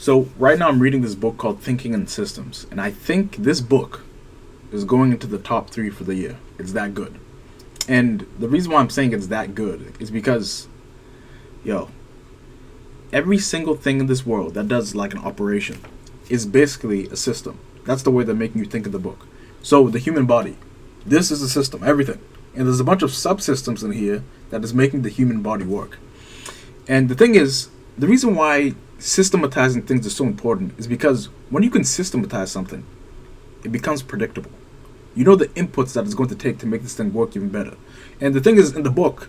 So right now I'm reading this book called Thinking in Systems, and I think this book is going into the top three for the year. It's that good. And the reason why I'm saying it's that good is because, yo, every single thing in this world that does like an operation is basically a system. That's the way they're making you think of the book. So the human body, this is a system, everything. And there's a bunch of subsystems in here that is making the human body work. And the thing is, the reason why systematizing things is so important is because when you can systematize something, it becomes predictable. You know the inputs that it's going to take to make this thing work even better. And the thing is, in the book,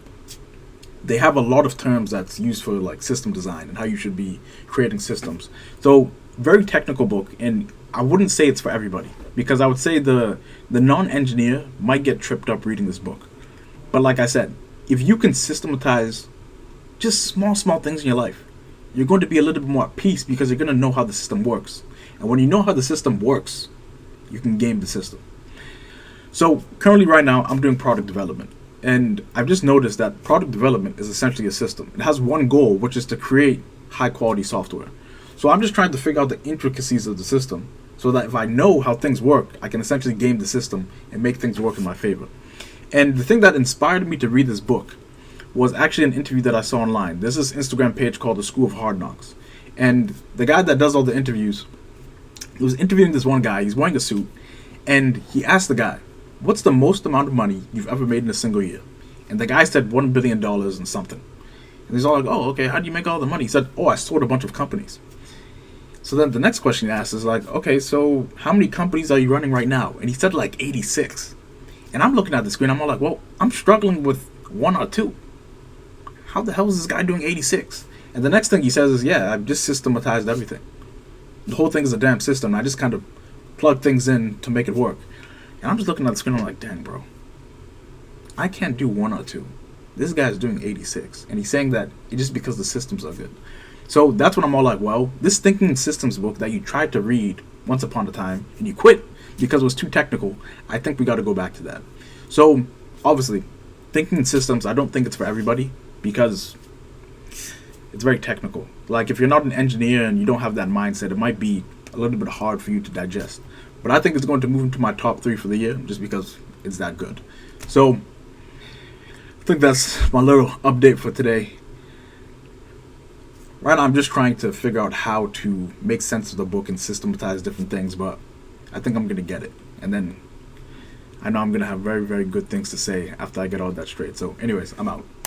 they have a lot of terms that's used for like system design and how you should be creating systems. So very technical book, and I wouldn't say it's for everybody because I would say the non-engineer might get tripped up reading this book. But like I said, if you can systematize just small things in your life, you're going to be a little bit more at peace because you're going to know how the system works. And when you know how the system works, you can game the system. So currently right now I'm doing product development, and I've just noticed that product development is essentially a system. It has one goal, which is to create high quality software. So I'm just trying to figure out the intricacies of the system so that if I know how things work, I can essentially game the system and make things work in my favor. And the thing that inspired me to read this book was actually an interview that I saw online. There's this Instagram page called The School of Hard Knocks. And the guy that does all the interviews, he was interviewing this one guy. He's wearing a suit. And he asked the guy, what's the most amount of money you've ever made in a single year? And the guy said $1 billion and something. And he's all like, oh, okay, how do you make all the money? He said, oh, I sold a bunch of companies. So then the next question he asked is like, okay, so how many companies are you running right now? And he said like 86. And I'm looking at the screen, I'm all like, well, I'm struggling with one or two. How the hell is this guy doing 86? And the next thing he says is, yeah, I've just systematized everything. The whole thing is a damn system. I just kind of plug things in to make it work. And I'm just looking at the screen, I'm like, dang, bro. I can't do one or two. This guy's doing 86. And he's saying that it's just because the systems are good. So that's when I'm all like, well, this Thinking in Systems book that you tried to read once upon a time and you quit because it was too technical, I think we got to go back to that. So obviously, Thinking in Systems, I don't think it's for everybody because it's very technical. Like if you're not an engineer and you don't have that mindset, it might be a little bit hard for you to digest. But I think it's going to move into my top 3 for the year just because it's that good. So I think that's my little update for today. Right now I'm just trying to figure out how to make sense of the book and systematize different things, but I think I'm going to get it. And then I know I'm going to have very, very good things to say after I get all that straight. So anyways, I'm out.